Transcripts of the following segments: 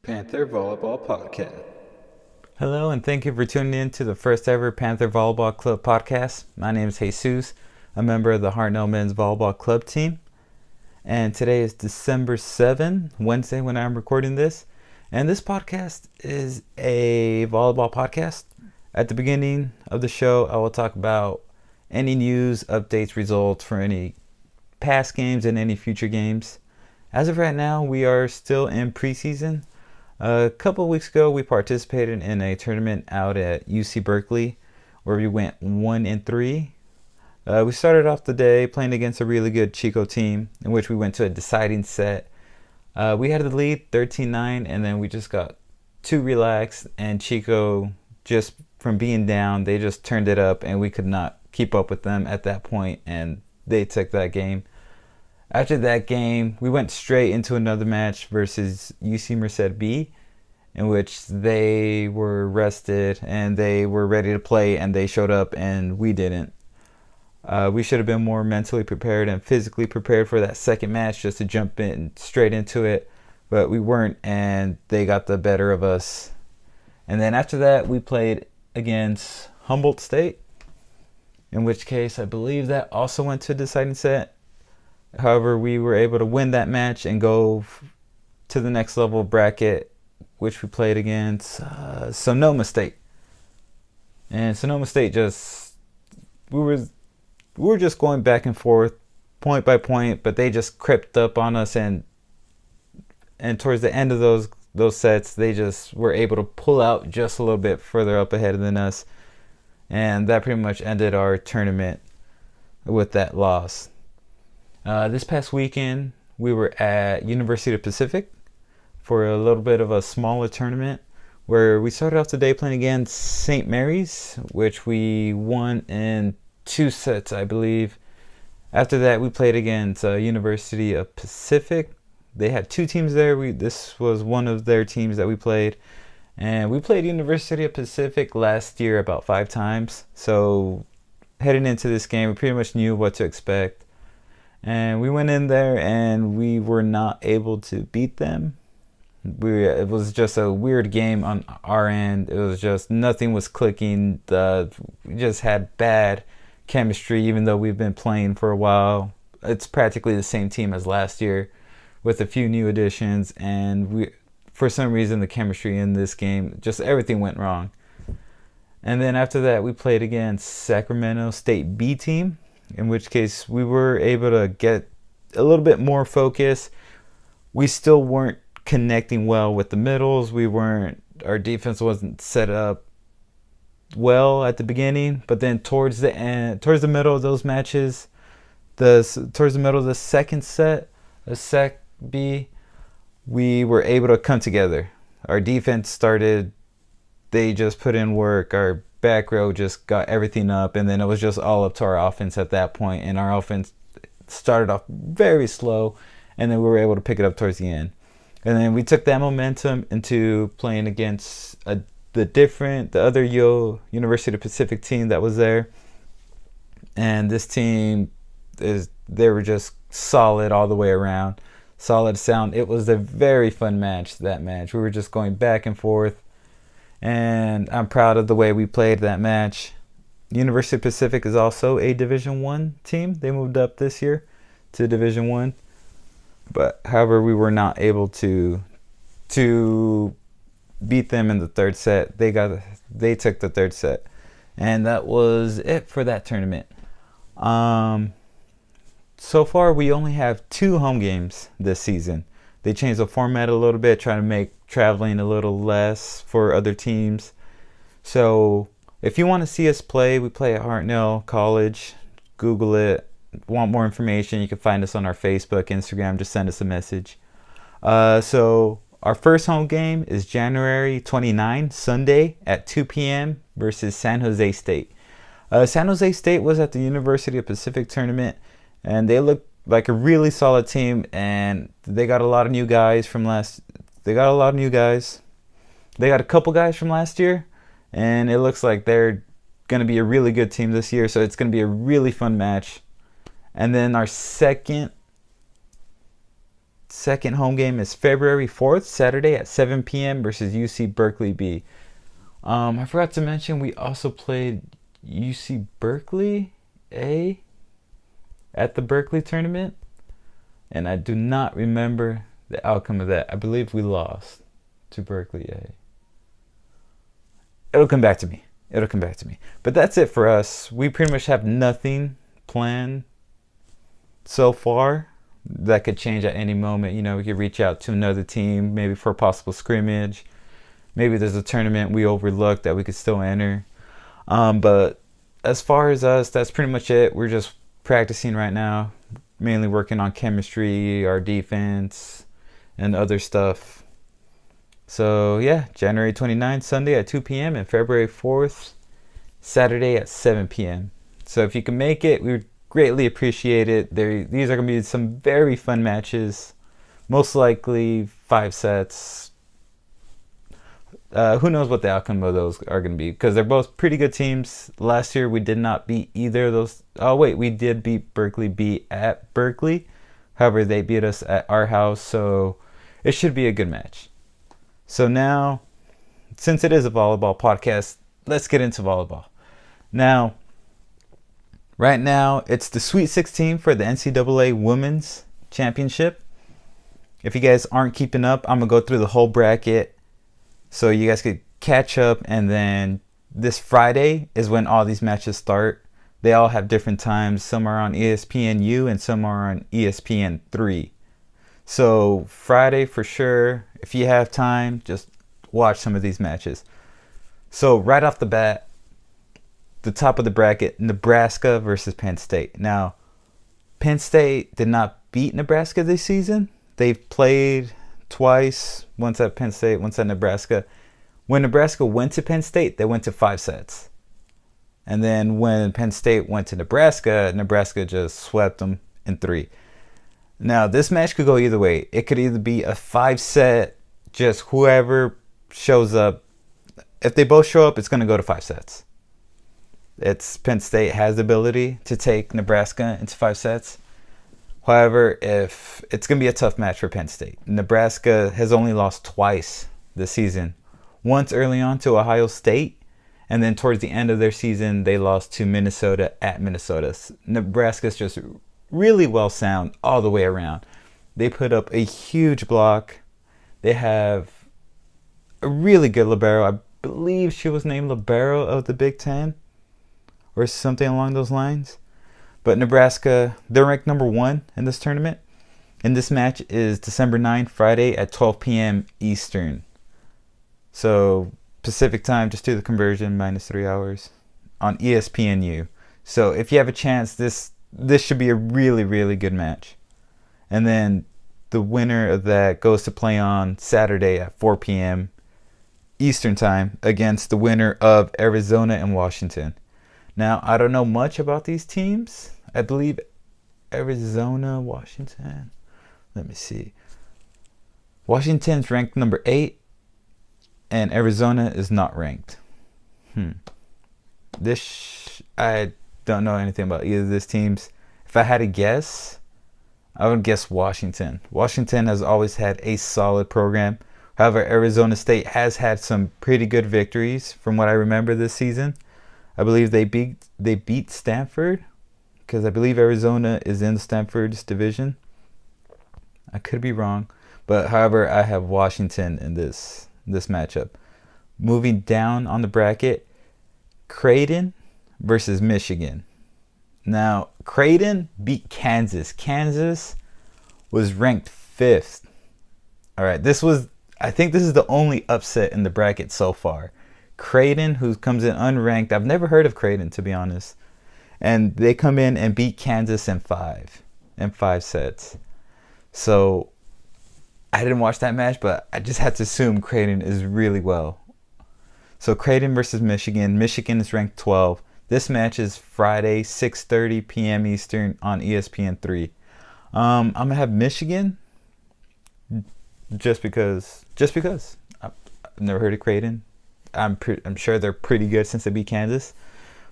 Panther Volleyball Podcast. Hello, and thank you for tuning in to the first ever Panther Volleyball Club podcast. My name is Jesus, a member of the Hartnell Men's Volleyball Club team. And today is December 7, Wednesday when I'm recording this. And this podcast is a volleyball podcast. At the beginning of the show, I will talk about any news, updates, results for any past games and any future games. As of right now, we are still in preseason. A couple of weeks ago, we participated in a tournament out at UC Berkeley where we went 1-3. We started off the day playing against a really good Chico team in which we went to a deciding set. We had the lead 13-9, and then we just got too relaxed, and Chico, just from being down, they just turned it up, and we could not keep up with them at that point, and they took that game. After that game, we went straight into another match versus UC Merced B, in which they were rested and they were ready to play, and they showed up and we didn't. We should have been more mentally prepared and physically prepared for that second match just to jump in straight into it, but we weren't, and they got the better of us. And then after that, we played against Humboldt State, in which case I believe that also went to a deciding set. However, we were able to win that match and go to the next level bracket, which we played against Sonoma State. And Sonoma State we were just going back and forth, point by point, but they just crept up on us, and towards the end of those sets, they just were able to pull out just a little bit further up ahead than us, and that pretty much ended our tournament with that loss. This past weekend, we were at University of Pacific for a little bit of a smaller tournament where we started off the day playing against St. Mary's, which we won in 2 sets, I believe. After that, we played against University of Pacific. They had 2 teams there. This was one of their teams that we played. And we played University of Pacific last year about 5 times. So heading into this game, we pretty much knew what to expect. And we went in there and we were not able to beat them. It was just a weird game on our end. It was just nothing was clicking. We just had bad chemistry, even though we've been playing for a while. It's practically the same team as last year with a few new additions. And for some reason, the chemistry in this game, just everything went wrong. And then after that, we played against Sacramento State B team, in which case we were able to get a little bit more focus. We still weren't connecting well with the middles. Our defense wasn't set up well at the beginning, but then towards the middle of those matches, towards the middle of the second set, the Sec B, we were able to come together. Our defense they just put in work. Our back row just got everything up, and then it was just all up to our offense at that point, and our offense started off very slow, and then we were able to pick it up towards the end. And then we took that momentum into playing against the other University of Pacific team that was there, and this team they were just solid all the way around, solid sound. It was a very fun match. That match, we were just going back and forth. And I'm proud of the way we played that match. University of Pacific is also a Division I team. They moved up this year to Division I. But however, we were not able to beat them in the third set. They took the third set. And that was it for that tournament. So far, we only have 2 home games this season. They changed the format a little bit, trying to make traveling a little less for other teams. So if you want to see us play, we play at Hartnell College. Google it. Want more information, you can find us on our Facebook, Instagram. Just send us a message. So our first home game is January 29, Sunday at 2 p.m. versus San Jose State. San Jose State was at the University of Pacific tournament, and they looked like a really solid team, and they got a lot of new guys They got a couple guys from last year, and it looks like they're going to be a really good team this year, so it's going to be a really fun match. And then our second second home game is February 4th, Saturday at 7 p.m. versus UC Berkeley B. I forgot to mention we also played UC Berkeley A at the Berkeley tournament, and I do not remember the outcome of that. I believe we lost to Berkeley A. It'll come back to me. But that's it for us. We pretty much have nothing planned so far. That could change at any moment. We could reach out to another team, maybe for a possible scrimmage. Maybe there's a tournament we overlooked that we could still enter. But as far as us, that's pretty much it. We're just practicing right now, mainly working on chemistry, our defense, and other stuff. So yeah, January 29th, Sunday at 2 p.m. and February 4th, Saturday at 7 p.m. So if you can make it, we would greatly appreciate it. These are going to be some very fun matches, most likely 5 sets. Who knows what the outcome of those are going to be, because they're both pretty good teams. Last year we did not beat either of those. Oh wait, we did beat Berkeley B at Berkeley. However, they beat us at our house, so it should be a good match. So now, since it is a volleyball podcast, let's get into volleyball. Now, right now, it's the Sweet 16 for the NCAA Women's Championship. If you guys aren't keeping up, I'm going to go through the whole bracket so you guys could catch up. And then this Friday is when all these matches start. They all have different times. Some are on ESPNU and some are on ESPN3. So Friday for sure, if you have time, just watch some of these matches. So right off the bat, the top of the bracket, Nebraska versus Penn State. Now, Penn State did not beat Nebraska this season. They've played twice, once at Penn State, once at Nebraska. When Nebraska went to Penn State, they went to 5 sets. And then when Penn State went to Nebraska, Nebraska just swept them in 3. Now, this match could go either way. It could either be a 5-set, just whoever shows up. If they both show up, it's going to go to 5 sets. Penn State has the ability to take Nebraska into 5 sets. However, if it's going to be a tough match for Penn State. Nebraska has only lost twice this season. Once early on to Ohio State, and then towards the end of their season, they lost to Minnesota at Minnesota. Nebraska's just really well sound all the way around. They put up a huge block. They have a really good libero. I believe she was named libero of the Big Ten or something along those lines. But Nebraska, they're ranked number 1 in this tournament. And this match is December 9th, Friday at 12 p.m. Eastern. So Pacific time, just do the conversion, minus 3 hours on ESPNU. So if you have a chance, this should be a really, really good match. And then the winner of that goes to play on Saturday at 4 p.m. Eastern time against the winner of Arizona and Washington. Now, I don't know much about these teams. I believe Arizona, Washington. Let me see. Washington's ranked number 8, and Arizona is not ranked. I don't know anything about either of these teams. If I had to guess, I would guess Washington. Washington has always had a solid program. However, Arizona State has had some pretty good victories from what I remember this season. I believe they beat Stanford, because I believe Arizona is in Stanford's division. I could be wrong, but however, I have Washington in this matchup. Moving down on the bracket, Creighton versus Michigan. Now, Creighton beat Kansas. Kansas was ranked 5th. All right, I think this is the only upset in the bracket so far. Creighton, who comes in unranked. I've never heard of Creighton, to be honest. And they come in and beat Kansas in 5 sets. So I didn't watch that match, but I just had to assume Creighton is really well. So Creighton versus Michigan. Michigan is ranked 12. This match is Friday, 6:30 p.m. Eastern on ESPN3. I'm going to have Michigan just because. I've never heard of Creighton. I'm sure they're pretty good since they beat Kansas.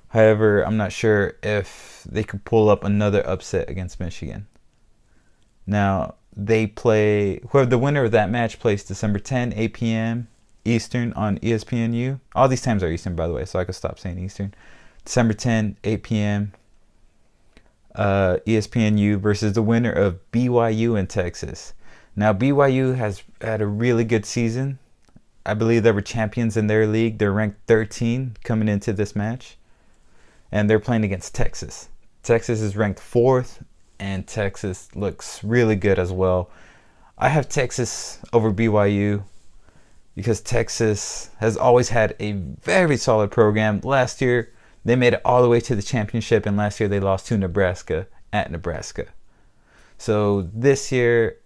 However, I'm not sure if they could pull up another upset against Michigan. Now, they play, whoever the winner of that match plays December 10, 8 p.m. Eastern on ESPNU. All these times are Eastern, by the way, so I could stop saying Eastern. December 10, 8 p.m. ESPNU versus the winner of BYU in Texas. Now, BYU has had a really good season. I believe they were champions in their league. They're ranked 13 coming into this match. And they're playing against Texas. Texas is ranked 4th, and Texas looks really good as well. I have Texas over BYU because Texas has always had a very solid program. Last year, they made it all the way to the championship, and last year they lost to Nebraska at Nebraska. So this year,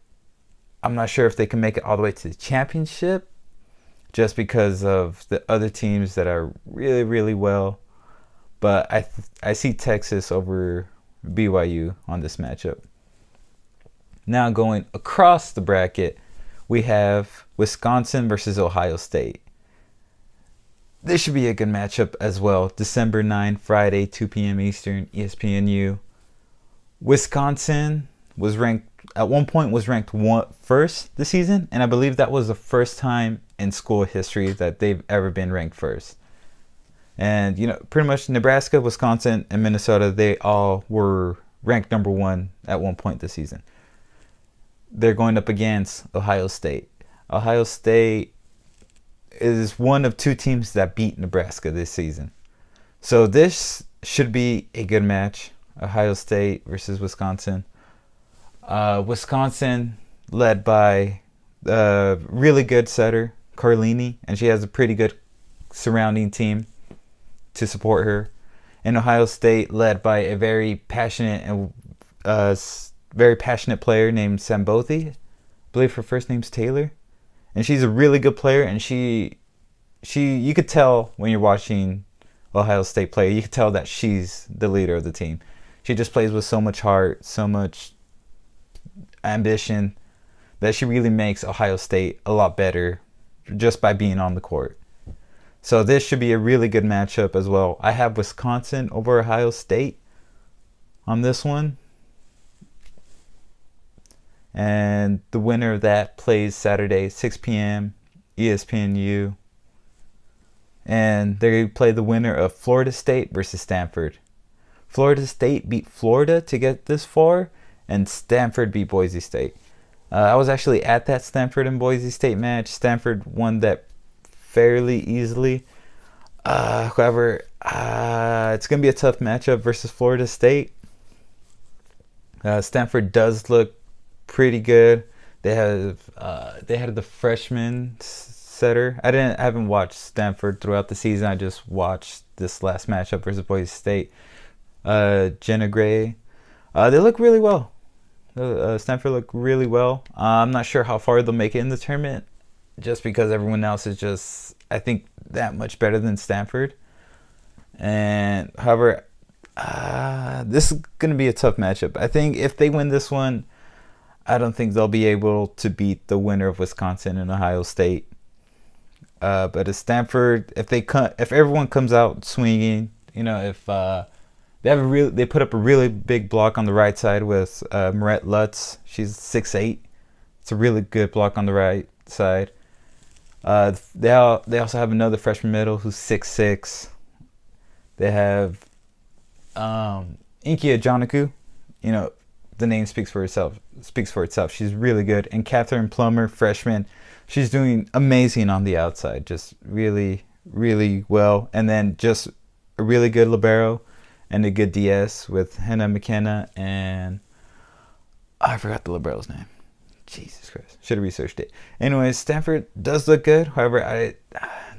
I'm not sure if they can make it all the way to the championship just because of the other teams that are really, really well. But I see Texas over BYU on this matchup. Now going across the bracket, we have Wisconsin versus Ohio State. This should be a good matchup as well. December 9, Friday, 2 p.m. Eastern, ESPNU. Wisconsin was ranked, at one point was ranked first this season, and I believe that was the first time in school history that they've ever been ranked first. And, pretty much Nebraska, Wisconsin, and Minnesota, they all were ranked number 1 at one point this season. They're going up against Ohio State. Ohio State is one of 2 teams that beat Nebraska this season. So this should be a good match. Ohio State versus Wisconsin. Wisconsin led by a really good setter, Carlini, and she has a pretty good surrounding team to support her. And Ohio State led by a very passionate player named Sambothi. I believe her first name's Taylor. And she's a really good player, and she you could tell when you're watching Ohio State play, you could tell that she's the leader of the team. She just plays with so much heart, so much ambition, that she really makes Ohio State a lot better just by being on the court. So this should be a really good matchup as well. I have Wisconsin over Ohio State on this one. And the winner of that plays Saturday, 6 p.m. ESPNU. And they play the winner of Florida State versus Stanford. Florida State beat Florida to get this far, and Stanford beat Boise State. I was actually at that Stanford and Boise State match. Stanford won that fairly easily. However, it's going to be a tough matchup versus Florida State. Stanford does look pretty good. They had the freshman setter. I haven't watched Stanford throughout the season. I just watched this last matchup versus Boise State. Jenna Gray. They look really well. Stanford look really well. I'm not sure how far they'll make it in the tournament, just because everyone else is just, I think, that much better than Stanford. And however, this is going to be a tough matchup. I think if they win this one, I don't think they'll be able to beat the winner of Wisconsin and Ohio State. But if Stanford, if everyone comes out swinging, if they put up a really big block on the right side with Marette Lutz. She's 6'8". It's a really good block on the right side. They also have another freshman middle who's 6'6". They have Inkia Janaku. The name speaks for itself. She's really good. And Catherine Plummer, freshman, she's doing amazing on the outside. Just really, really well. And then just a really good libero and a good DS with Hannah McKenna and I forgot the libero's name. Jesus Christ. Should have researched it. Anyways, Stanford does look good. However, I'm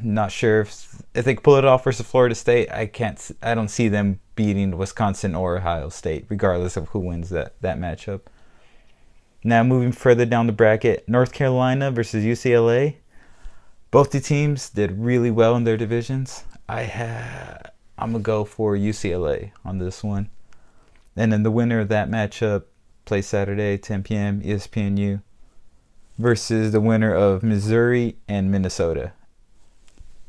not sure if they can pull it off versus Florida State. I don't see them beating Wisconsin or Ohio State, regardless of who wins that matchup. Now moving further down the bracket, North Carolina versus UCLA. Both the teams did really well in their divisions. I'm going to go for UCLA on this one. And then the winner of that matchup plays Saturday, 10 p.m. ESPNU versus the winner of Missouri and Minnesota.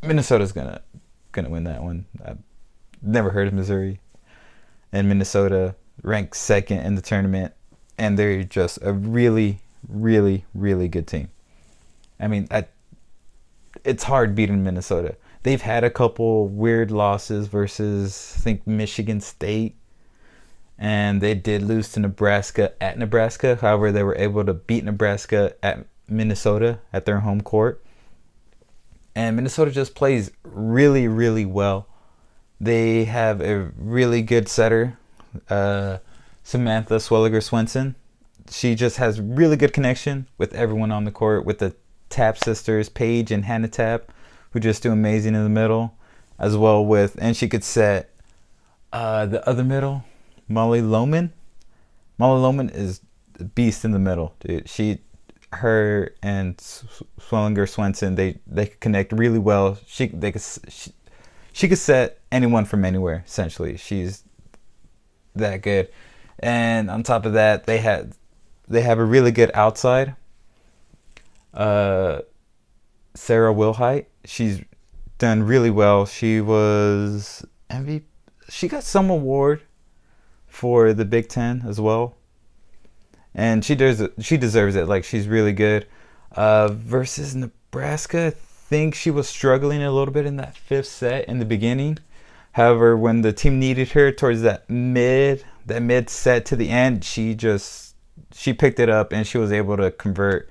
Minnesota's gonna win that one. I've never heard of Missouri. And Minnesota ranked second in the tournament. And they're just a really, really, really good team. I mean, it's hard beating Minnesota. They've had a couple weird losses versus, I think, Michigan State. And they did lose to Nebraska at Nebraska. However, they were able to beat Nebraska at Minnesota at their home court. And Minnesota just plays really, really well. They have a really good setter, Samantha Swelliger-Swenson. She just has really good connection with everyone on the court, with the Tapp sisters, Paige and Hannah Tapp, who just do amazing in the middle, as well with, and she could set the other middle, Molly Lohman. Molly Lohman is a beast in the middle, dude. Her and Swellinger-Swenson, they could connect really well. She could set anyone from anywhere, essentially. She's that good. And on top of that, they have a really good outside. Sarah Wilhite, she's done really well. She was MVP. She got some award for the Big Ten as well, and she deserves it. Like, she's really good. Versus Nebraska, I think she was struggling a little bit in that fifth set in the beginning. However, when the team needed her towards that mid set to the end, she picked it up and she was able to convert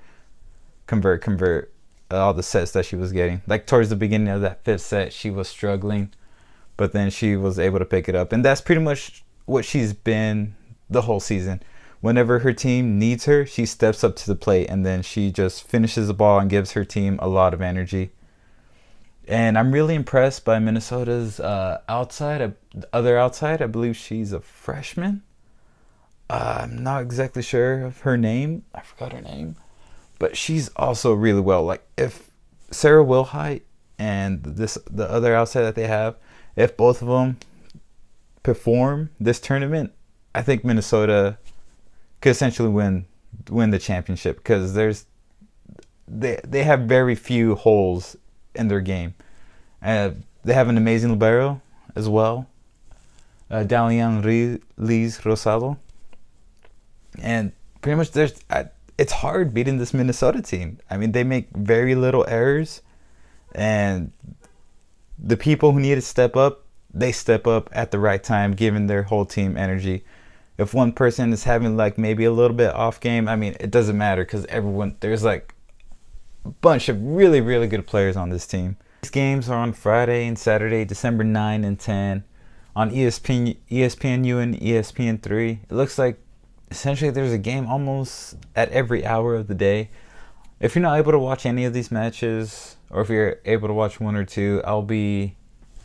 all the sets that she was getting. Like, towards the beginning of that fifth set, she was struggling, but then she was able to pick it up. And that's pretty much what she's been the whole season. Whenever her team needs her, she steps up to the plate, and then she just finishes the ball and gives her team a lot of energy. And I'm really impressed by Minnesota's other outside. I believe she's a freshman. I'm not exactly sure of her name. I forgot her name. But she's also really well. Like, if Sarah Wilhite and the other outside that they have, if both of them perform this tournament, I think Minnesota could essentially win the championship, because they have very few holes in their game. They have an amazing libero as well, Dalian Liz Rosado, and pretty much it's hard beating this Minnesota team. I mean, they make very little errors, and the people who need to step up, they step up at the right time, giving their whole team energy. If one person is having like maybe a little bit off game, I mean, it doesn't matter, because there's like a bunch of really, really good players on this team. These games are on Friday and Saturday, December 9 and 10 on ESPNU and ESPN3. It looks like essentially there's a game almost at every hour of the day. If you're not able to watch any of these matches, or if you're able to watch one or two, I'll be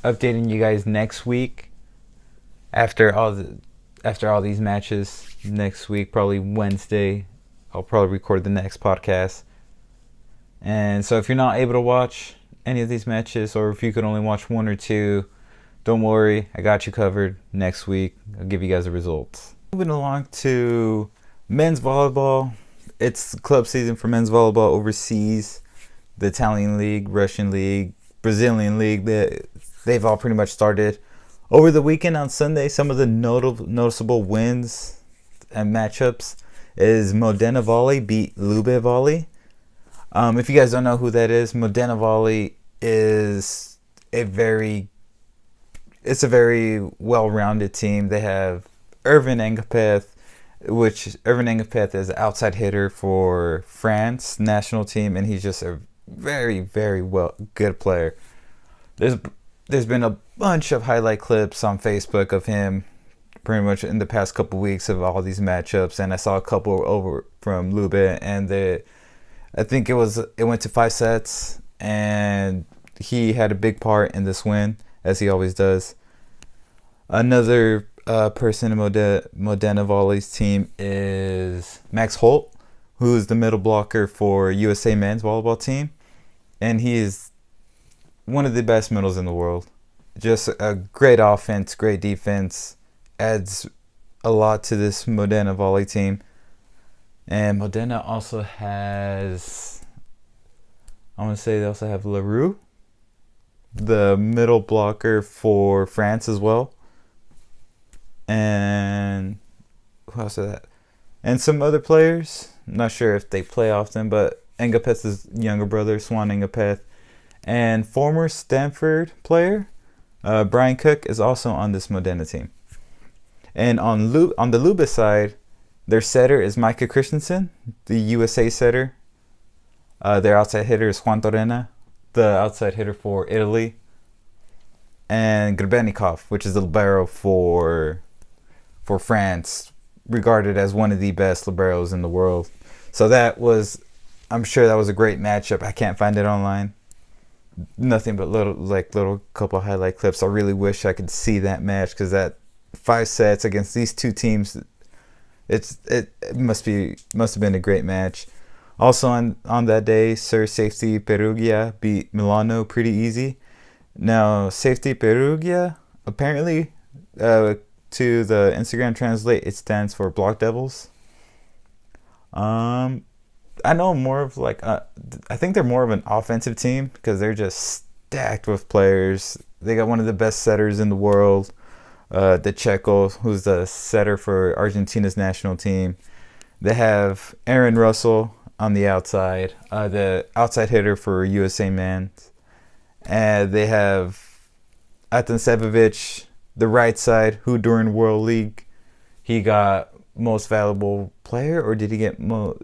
updating you guys next week after all these matches. Next week, probably Wednesday, I'll probably record the next podcast. And so if you're not able to watch any of these matches, or if you could only watch one or two, don't worry, I got you covered. Next week, I'll give you guys the results. Moving along to men's volleyball. It's club season for men's volleyball overseas. The Italian league, Russian league, Brazilian league, they've all pretty much started. Over the weekend on Sunday, some of the noticeable wins and matchups is Modena Volley beat Lube Volley. If you guys don't know who that is, Modena Volley is a very well-rounded team. They have Irvin Engapeth, which Irvin Engapeth is an outside hitter for France national team, and he's just a very, very good player. There's been a bunch of highlight clips on Facebook of him pretty much in the past couple weeks of all these matchups, and I saw a couple over from Lube, and I think it went to 5 sets, and he had a big part in this win, as he always does. Another person in Modena Volley's team is Max Holt, who is the middle blocker for USA men's volleyball team, and he is one of the best middles in the world. Just a great offense, great defense, adds a lot to this Modena Volley team. And Modena also has, I want to say they also have Leroux, the middle blocker for France as well. And who else is that? And some other players. I'm not sure if they play often, but Engapeth's younger brother, Swan Engapeth, and former Stanford player Brian Cook is also on this Modena team. And on the Luba side, their setter is Micah Christensen, the USA setter. Their outside hitter is Juan Torrena, the outside hitter for Italy. And Grebennikov, which is the libero for France, regarded as one of the best liberos in the world. So I'm sure that was a great matchup. I can't find it online. Nothing but little couple highlight clips. I really wish I could see that match, because that 5 sets against these two teams, it must have been a great match. Also on that day, Sir Safety Perugia beat Milano pretty easy. Now, Safety Perugia, apparently, to the Instagram translate, it stands for Block Devils. I know more of I think they're more of an offensive team, because they're just stacked with players. They got one of the best setters in the world, the Checo, who's the setter for Argentina's national team. They have Aaron Russell on the outside, the outside hitter for USA Men's. And they have Atansevovic, the right side, who during World League, he got most valuable player, or did he get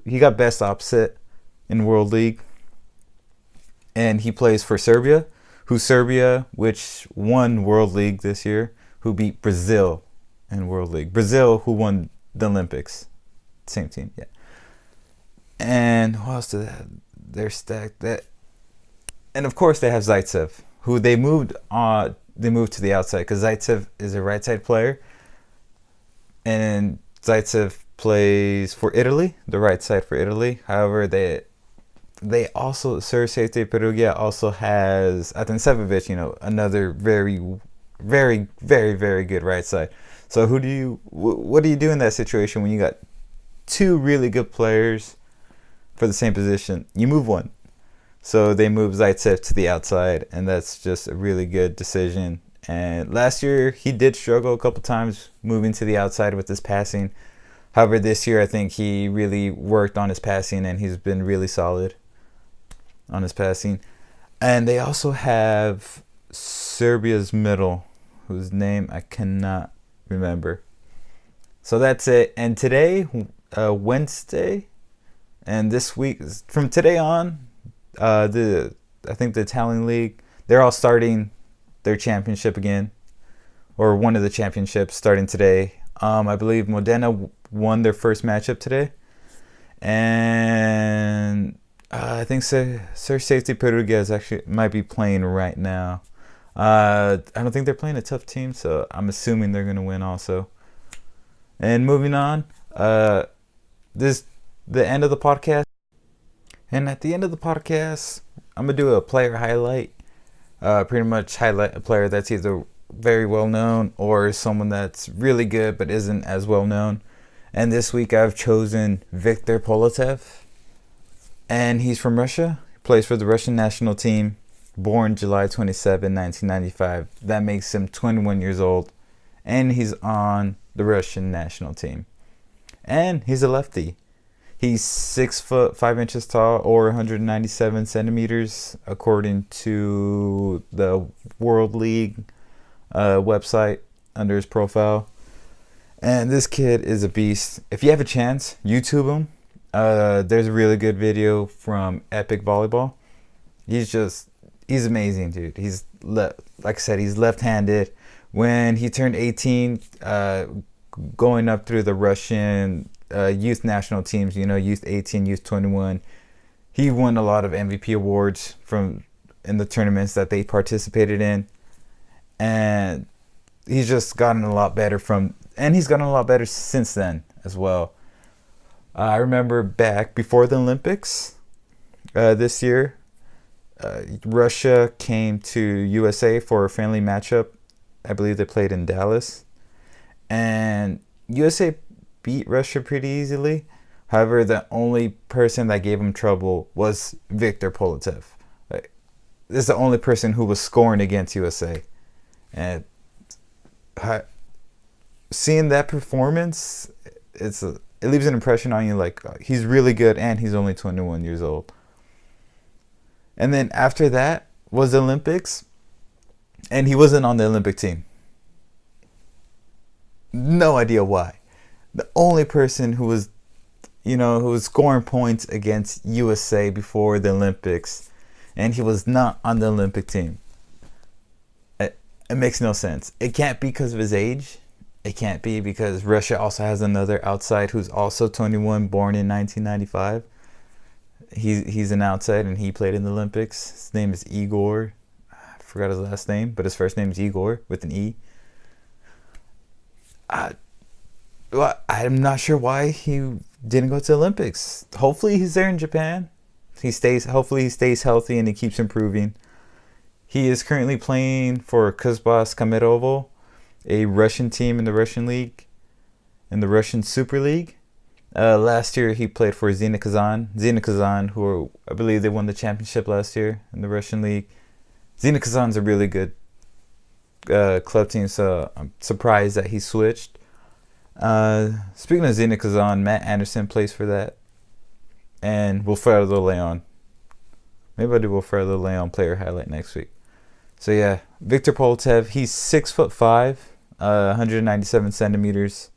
he got best opposite in World League. And he plays for Serbia, which won World League this year, who beat Brazil in World League. Brazil, who won the Olympics. Same team, yeah. And who else do they have? They're stacked. And of course they have Zaitsev, who they moved to the outside, because Zaitsev is a right side player, and Zaitsev plays for Italy, the right side for Italy. However, they also, Sir Safety Perugia also has Atansevovic, another very, very, very, very good right side. So what do you do in that situation when you got 2 really good players for the same position? You move one. So they moved Zaitsev to the outside, and that's just a really good decision. And last year, he did struggle a couple times moving to the outside with his passing. However, this year, I think he really worked on his passing, and he's been really solid on his passing. And they also have Serbia's middle, whose name I cannot remember. So that's it. And today, Wednesday, and this week, from today on, I think the Italian league, they're all starting their championship again, or one of the championships starting today. I believe Modena won their first matchup today, and I think Sir Safety Perugia might be playing right now. I don't think they're playing a tough team, so I'm assuming they're gonna win also. And moving on, this the end of the podcast. And at the end of the podcast, I'm going to do a player highlight. Pretty much highlight a player that's either very well known or someone that's really good but isn't as well known. And this week I've chosen Viktor Polotev. And he's from Russia. He plays for the Russian national team. Born July 27, 1995. That makes him 21 years old. And he's on the Russian national team. And he's a lefty. He's 6 foot 5 inches tall, or 197 centimeters, according to the World League website under his profile. And this kid is a beast. If you have a chance, YouTube him. There's a really good video from Epic Volleyball. He's amazing, dude. Like I said, he's left-handed. When he turned 18, going up through the Russian youth national teams, youth 18, youth 21. He won a lot of MVP awards in the tournaments that they participated in, and he's just gotten a lot better he's gotten a lot better since then as well. I remember back before the Olympics this year, Russia came to USA for a friendly matchup. I believe they played in Dallas, and USA beat Russia pretty easily. However, the only person that gave him trouble was Viktor Polotev. This is the only person who was scoring against USA. And seeing that performance, it's it leaves an impression on you like he's really good and he's only 21 years old. And then after that was the Olympics, and he wasn't on the Olympic team. No idea why. The only person who was, who was scoring points against USA before the Olympics, and he was not on the Olympic team. It makes no sense. It can't be because of his age. It can't be because Russia also has another outside who's also 21, born in 1995. He's an outside, and he played in the Olympics. His name is Igor. I forgot his last name, but his first name is Igor with an E. I'm not sure why he didn't go to the Olympics. Hopefully he's there in Japan. Hopefully he stays healthy and he keeps improving. He is currently playing for Kuzbas Kamerovo, a Russian team in the Russian League, in the Russian Super League. Last year he played for Zenit Kazan. Zenit Kazan, I believe they won the championship last year in the Russian League. Zenit Kazan's a really good club team, so I'm surprised that he switched. Speaking of Zenit Kazan, Matt Anderson plays for that, and Wilfredo Leon. Maybe I'll do Wilfredo Leon player highlight next week. So yeah, Victor Poltev, he's 6'5", 197 centimeters,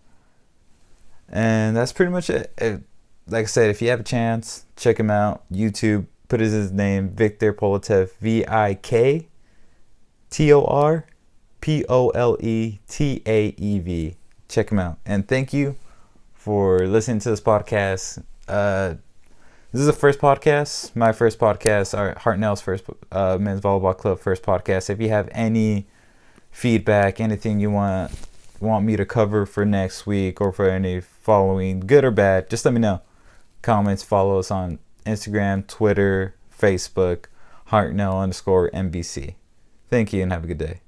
and that's pretty much it. Like I said, if you have a chance, check him out. YouTube, put his name, Victor Poltev, VIKTORPOLETAEV. Check him out. And thank you for listening to this podcast. This is the first podcast, my first podcast, or Hartnell's first men's volleyball club first podcast. If you have any feedback, anything you want me to cover for next week or for any following, good or bad, just let me know. Comments, follow us on Instagram, Twitter, Facebook, Hartnell_NBC. Thank you and have a good day.